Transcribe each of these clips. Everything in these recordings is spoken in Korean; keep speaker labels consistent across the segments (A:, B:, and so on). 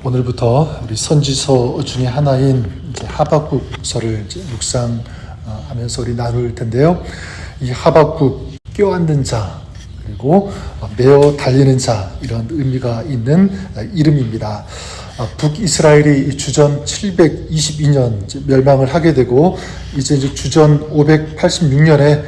A: 오늘부터 우리 선지서 중에 하나인 하박국서를 묵상하면서 우리 나눌 텐데요. 이 하박국, 껴안는 자, 그리고 메어 달리는 자, 이런 의미가 있는 이름입니다. 북이스라엘이 주전 722년 멸망을 하게 되고, 이제 주전 586년에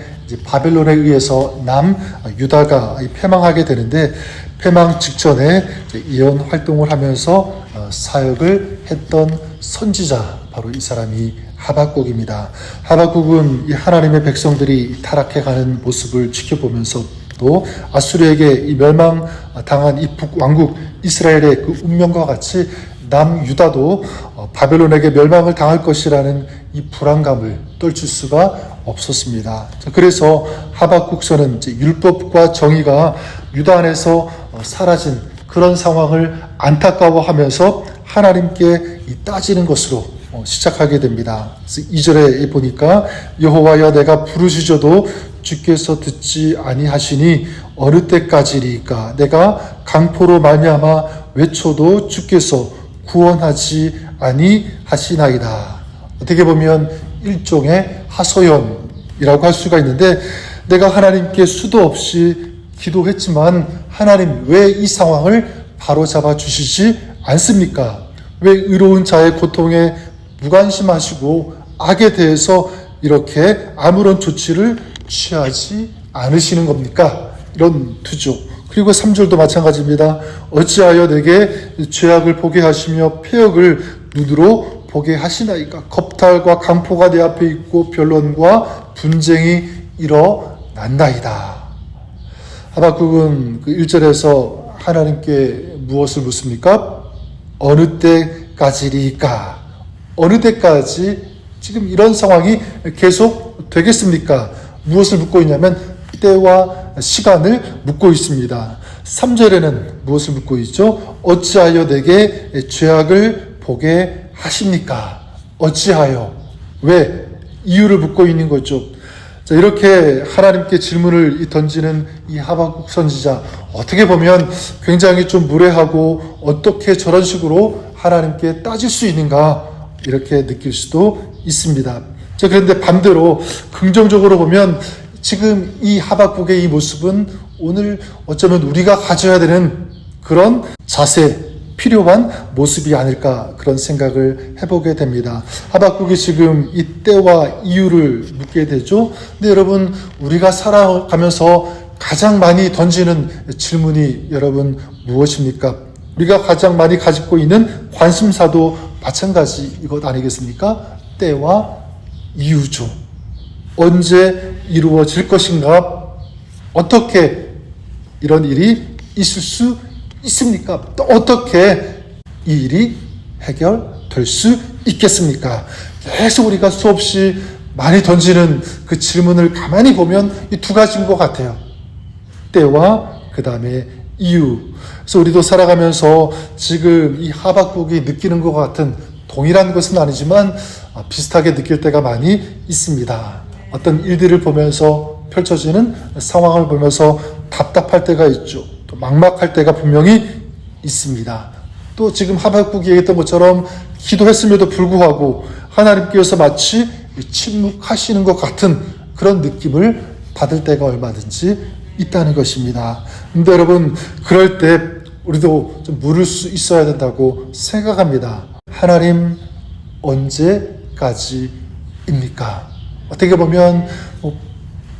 A: 바벨론에 의해서 남유다가 패망하게 되는데, 패망 직전에 예언 활동을 하면서 사역을 했던 선지자, 바로 이 사람이 하박국입니다. 하박국은 이 하나님의 백성들이 타락해가는 모습을 지켜보면서 또 아수르에게 멸망당한 이 북왕국 이스라엘의 그 운명과 같이 남유다도 바벨론에게 멸망을 당할 것이라는 이 불안감을 떨칠 수가 없었습니다. 그래서 하박국서는 율법과 정의가 유다 안에서 사라진 그런 상황을 안타까워하면서 하나님께 따지는 것으로 시작하게 됩니다. 그래서 2절에 보니까 여호와여, 내가 부르짖어도 주께서 듣지 아니하시니 어느 때까지리까? 내가 강포로 말미암아 외쳐도 주께서 구원하지 아니하시나이다. 어떻게 보면 일종의 하소연이라고 할 수가 있는데, 내가 하나님께 수도 없이 기도했지만 하나님 왜 이 상황을 바로잡아 주시지 않습니까? 왜 의로운 자의 고통에 무관심하시고 악에 대해서 이렇게 아무런 조치를 취하지 않으시는 겁니까? 이런 투죠. 그리고 3절도 마찬가지입니다. 어찌하여 내게 죄악을 보게 하시며 패역을 눈으로 보게 하시나이까? 겁탈과 강포가 내 앞에 있고 변론과 분쟁이 일어난나이다. 하박국은 그 1절에서 하나님께 무엇을 묻습니까? 어느 때까지리까? 어느 때까지 지금 이런 상황이 계속 되겠습니까? 무엇을 묻고 있냐면 때와 시간을 묻고 있습니다. 3절에는 무엇을 묻고 있죠? 어찌하여 내게 죄악을 보게 하십니까? 어찌하여? 왜? 이유를 묻고 있는 거죠. 자, 이렇게 하나님께 질문을 던지는 이 하박국 선지자, 어떻게 보면 굉장히 좀 무례하고 어떻게 저런 식으로 하나님께 따질 수 있는가, 이렇게 느낄 수도 있습니다. 자, 그런데 반대로 긍정적으로 보면 지금 이 하박국의 이 모습은 오늘 어쩌면 우리가 가져야 되는 그런 자세, 필요한 모습이 아닐까, 그런 생각을 해보게 됩니다. 하박국이 지금 이 때와 이유를 묻게 되죠. 근데 여러분, 우리가 살아가면서 가장 많이 던지는 질문이 여러분 무엇입니까? 우리가 가장 많이 가지고 있는 관심사도 마찬가지 이것 아니겠습니까? 때와 이유죠. 언제 이루어질 것인가? 어떻게 이런 일이 있을 수 있습니까? 또 어떻게 이 일이 해결될 수 있겠습니까? 계속 우리가 수없이 많이 던지는 그 질문을 가만히 보면 이 두 가지인 것 같아요. 때와 그 다음에 이유. 그래서 우리도 살아가면서 지금 이 하박국이 느끼는 것 같은 동일한 것은 아니지만 비슷하게 느낄 때가 많이 있습니다. 어떤 일들을 보면서 펼쳐지는 상황을 보면서 답답할 때가 있죠. 또 막막할 때가 분명히 있습니다. 또 지금 하박국이 얘기했던 것처럼 기도했음에도 불구하고 하나님께서 마치 침묵하시는 것 같은 그런 느낌을 받을 때가 얼마든지 있다는 것입니다. 근데 여러분, 그럴 때 우리도 좀 물을 수 있어야 된다고 생각합니다. 하나님 언제까지입니까? 어떻게 보면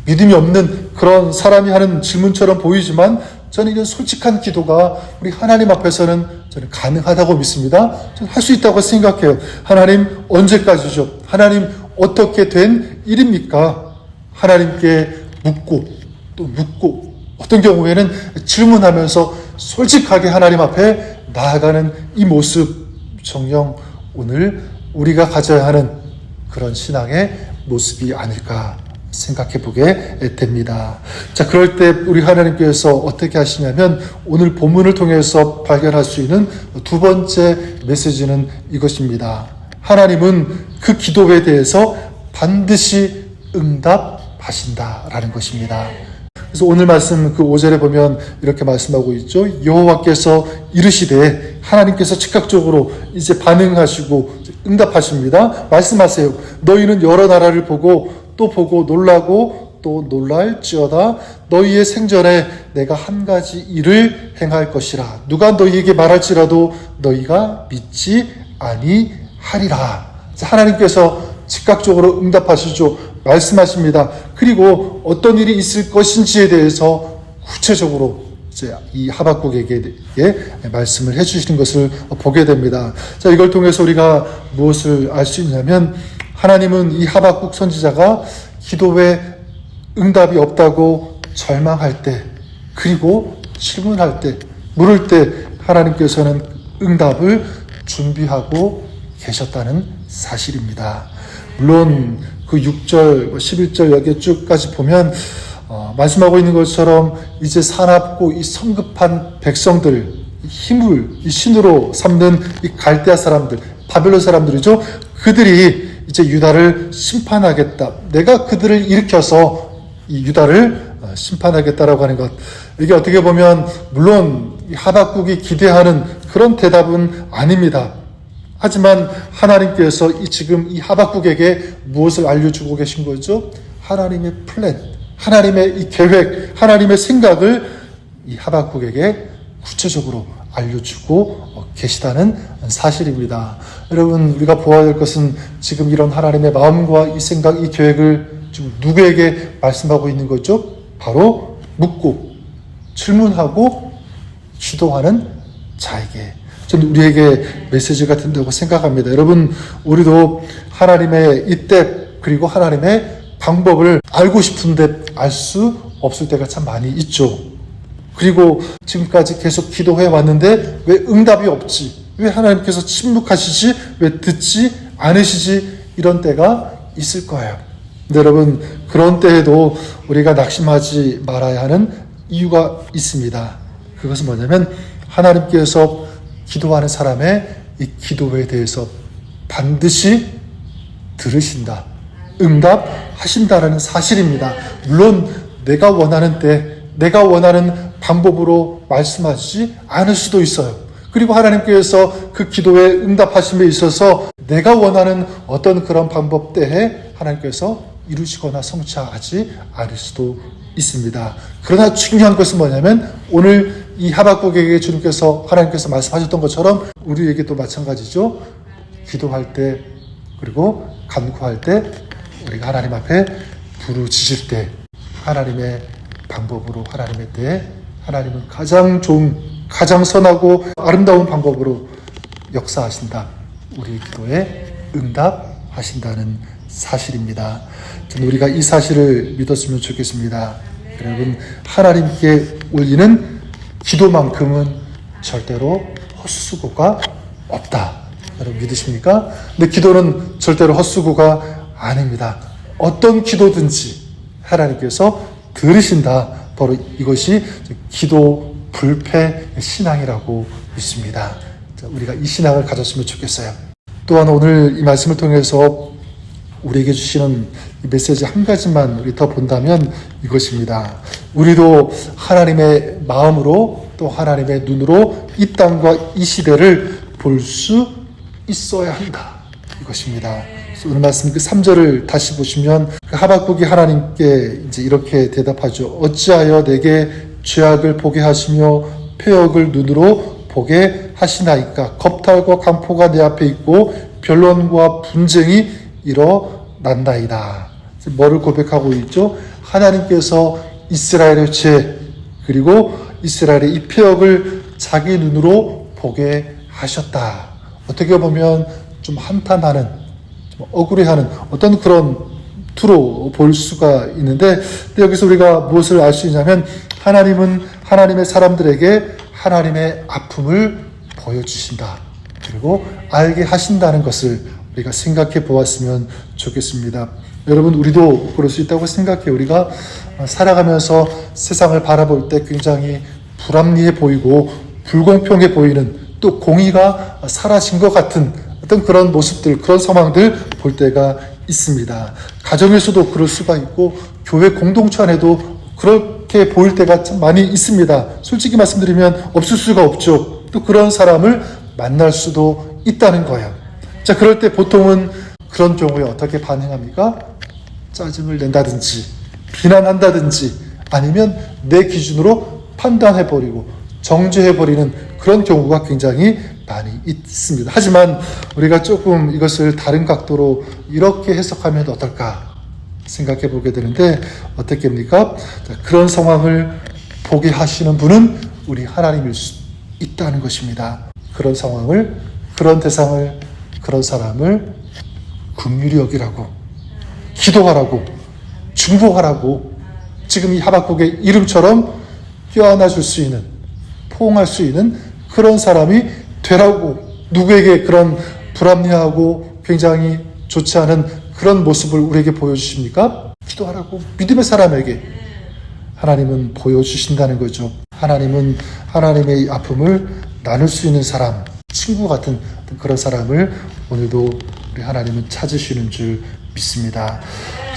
A: 믿음이 없는 그런 사람이 하는 질문처럼 보이지만 저는 이런 솔직한 기도가 우리 하나님 앞에서는 저는 가능하다고 믿습니다. 저는 할 수 있다고 생각해요. 하나님 언제까지죠? 하나님 어떻게 된 일입니까? 하나님께 묻고 또 묻고, 어떤 경우에는 질문하면서 솔직하게 하나님 앞에 나아가는 이 모습, 정녕 오늘 우리가 가져야 하는 그런 신앙의 모습이 아닐까 생각해 보게 됩니다. 자, 그럴 때 우리 하나님께서 어떻게 하시냐면 오늘 본문을 통해서 발견할 수 있는 두 번째 메시지는 이것입니다. 하나님은 그 기도에 대해서 반드시 응답하신다라는 것입니다. 그래서 오늘 말씀 그 5절에 보면 이렇게 말씀하고 있죠. 여호와께서 이르시되, 하나님께서 즉각적으로 이제 반응하시고 응답하십니다. 말씀하세요. 너희는 여러 나라를 보고 또 보고 놀라고 또 놀랄지어다. 너희의 생전에 내가 한 가지 일을 행할 것이라. 누가 너희에게 말할지라도 너희가 믿지 아니하리라. 하나님께서 즉각적으로 응답하시죠. 말씀하십니다. 그리고 어떤 일이 있을 것인지에 대해서 구체적으로 이제 이 하박국에게 말씀을 해주시는 것을 보게 됩니다. 자, 이걸 통해서 우리가 무엇을 알 수 있냐면, 하나님은 이 하박국 선지자가 기도에 응답이 없다고 절망할 때, 그리고 질문할 때, 물을 때 하나님께서는 응답을 준비하고 계셨다는 사실입니다. 물론 그 6절, 11절 여기 쭉까지 보면 말씀하고 있는 것처럼 이제 사납고 이 성급한 백성들, 힘을 이 신으로 삼는 이 갈대아 사람들, 바벨론 사람들이죠. 그들이 이제 유다를 심판하겠다. 내가 그들을 일으켜서 이 유다를 심판하겠다라고 하는 것. 이게 어떻게 보면 물론 하박국이 기대하는 그런 대답은 아닙니다. 하지만 하나님께서 지금 이 하박국에게 무엇을 알려주고 계신 거죠? 하나님의 플랜, 하나님의 이 계획, 하나님의 생각을 이 하박국에게 구체적으로 알려주고 계시다는 사실입니다. 여러분, 우리가 보아야 될 것은 지금 이런 하나님의 마음과 이 생각, 이 계획을 지금 누구에게 말씀하고 있는 거죠? 바로 묻고 질문하고 기도하는 자에게. 저는 우리에게 메시지가 된다고 생각합니다. 여러분, 우리도 하나님의 이때 그리고 하나님의 방법을 알고 싶은데 알 수 없을 때가 참 많이 있죠. 그리고 지금까지 계속 기도해 왔는데 왜 응답이 없지? 왜 하나님께서 침묵하시지? 왜 듣지 않으시지? 이런 때가 있을 거예요. 근데 여러분, 그런 때에도 우리가 낙심하지 말아야 하는 이유가 있습니다. 그것은 뭐냐면, 하나님께서 기도하는 사람의 이 기도에 대해서 반드시 들으신다, 응답하신다라는 사실입니다. 물론 내가 원하는 때, 내가 원하는 방법으로 말씀하시지 않을 수도 있어요. 그리고 하나님께서 그 기도에 응답하심에 있어서 내가 원하는 어떤 그런 방법 때에 하나님께서 이루시거나 성취하지 않을 수도 있습니다. 그러나 중요한 것은 뭐냐면, 오늘 이 하박국에게 주님께서, 하나님께서 말씀하셨던 것처럼 우리에게도 마찬가지죠. 기도할 때, 그리고 간구할 때, 우리가 하나님 앞에 부르짖을 때, 하나님의 방법으로, 하나님의 때에 하나님은 가장 좋은, 가장 선하고 아름다운 방법으로 역사하신다. 우리의 기도에 응답하신다는 사실입니다. 저는 우리가 이 사실을 믿었으면 좋겠습니다. 여러분, 하나님께 올리는 기도만큼은 절대로 헛수고가 없다. 여러분 믿으십니까? 근데 기도는 절대로 헛수고가 아닙니다. 어떤 기도든지 하나님께서 들으신다. 바로 이것이 기도 불패 신앙이라고 믿습니다. 우리가 이 신앙을 가졌으면 좋겠어요. 또한 오늘 이 말씀을 통해서 우리에게 주시는 이 메시지 한 가지만 우리 더 본다면 이것입니다. 우리도 하나님의 마음으로 또 하나님의 눈으로 이 땅과 이 시대를 볼 수 있어야 한다. 이것입니다. 오늘 말씀 그 3절을 다시 보시면 그 하박국이 하나님께 이제 이렇게 대답하죠. 어찌하여 내게 죄악을 보게 하시며 패역을 눈으로 보게 하시나이까. 겁탈과 강포가 내 앞에 있고 변론과 분쟁이 일어난다이다. 뭐를 고백하고 있죠? 하나님께서 이스라엘의 죄, 그리고 이스라엘의 이 패역을 자기 눈으로 보게 하셨다. 어떻게 보면 좀 한탄하는, 좀 억울해하는 어떤 그런 투로 볼 수가 있는데, 여기서 우리가 무엇을 알 수 있냐면, 하나님은 하나님의 사람들에게 하나님의 아픔을 보여주신다. 그리고 알게 하신다는 것을 우리가 생각해 보았으면 좋겠습니다. 여러분, 우리도 그럴 수 있다고 생각해요. 우리가 살아가면서 세상을 바라볼 때 굉장히 불합리해 보이고 불공평해 보이는, 또 공의가 사라진 것 같은 어떤 그런 모습들, 그런 상황들 볼 때가 있습니다. 가정에서도 그럴 수가 있고 교회 공동체 안에도 그럴 그렇게 보일 때가 참 많이 있습니다. 솔직히 말씀드리면 없을 수가 없죠. 또 그런 사람을 만날 수도 있다는 거예요. 자, 그럴 때 보통은 그런 경우에 어떻게 반응합니까? 짜증을 낸다든지 비난한다든지 아니면 내 기준으로 판단해버리고 정죄해버리는 그런 경우가 굉장히 많이 있습니다. 하지만 우리가 조금 이것을 다른 각도로 이렇게 해석하면 어떨까 생각해 보게 되는데 어떻게 합니까? 그런 상황을 보게 하시는 분은 우리 하나님일 수 있다는 것입니다. 그런 상황을, 그런 대상을, 그런 사람을 긍휼히 여기라고, 기도하라고, 중보하라고, 지금 이 하박국의 이름처럼 껴안아 줄 수 있는, 포옹할 수 있는 그런 사람이 되라고, 누구에게 그런 불합리하고 굉장히 좋지 않은 그런 모습을 우리에게 보여주십니까? 기도하라고, 믿음의 사람에게 하나님은 보여주신다는 거죠. 하나님은 하나님의 아픔을 나눌 수 있는 사람, 친구 같은 그런 사람을 오늘도 우리 하나님은 찾으시는 줄 믿습니다.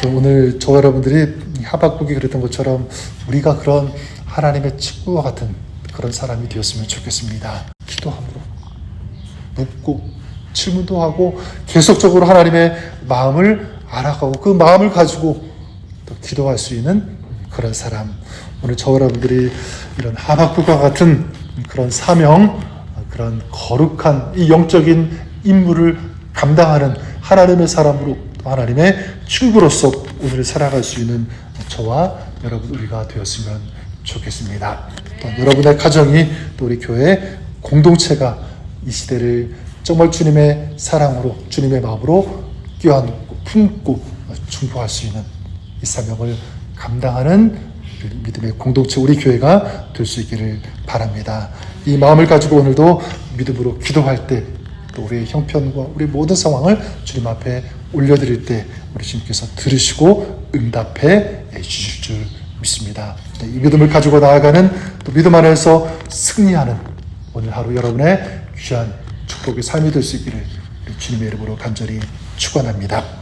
A: 오늘 저와 여러분들이 하박국이 그랬던 것처럼 우리가 그런 하나님의 친구와 같은 그런 사람이 되었으면 좋겠습니다. 기도함으로 묻고 질문도 하고 계속적으로 하나님의 마음을 알아가고 그 마음을 가지고 또 기도할 수 있는 그런 사람. 오늘 저와 여러분들이 이런 하박국과 같은 그런 사명, 그런 거룩한 이 영적인 임무를 감당하는 하나님의 사람으로 또 하나님의 친구로서 오늘 살아갈 수 있는 저와 여러분 우리가 되었으면 좋겠습니다. 또 여러분의 가정이 또 우리 교회 공동체가 이 시대를 정말 주님의 사랑으로 주님의 마음으로 껴안고 품고 중보할 수 있는 이 사명을 감당하는 믿음의 공동체 우리 교회가 될 수 있기를 바랍니다. 이 마음을 가지고 오늘도 믿음으로 기도할 때 또 우리의 형편과 우리 모든 상황을 주님 앞에 올려드릴 때 우리 주님께서 들으시고 응답해 주실 줄 믿습니다. 이 믿음을 가지고 나아가는 또 믿음 안에서 승리하는 오늘 하루 여러분의 귀한 축복의 삶이 될 수 있기를 주님의 이름으로 간절히 축원합니다.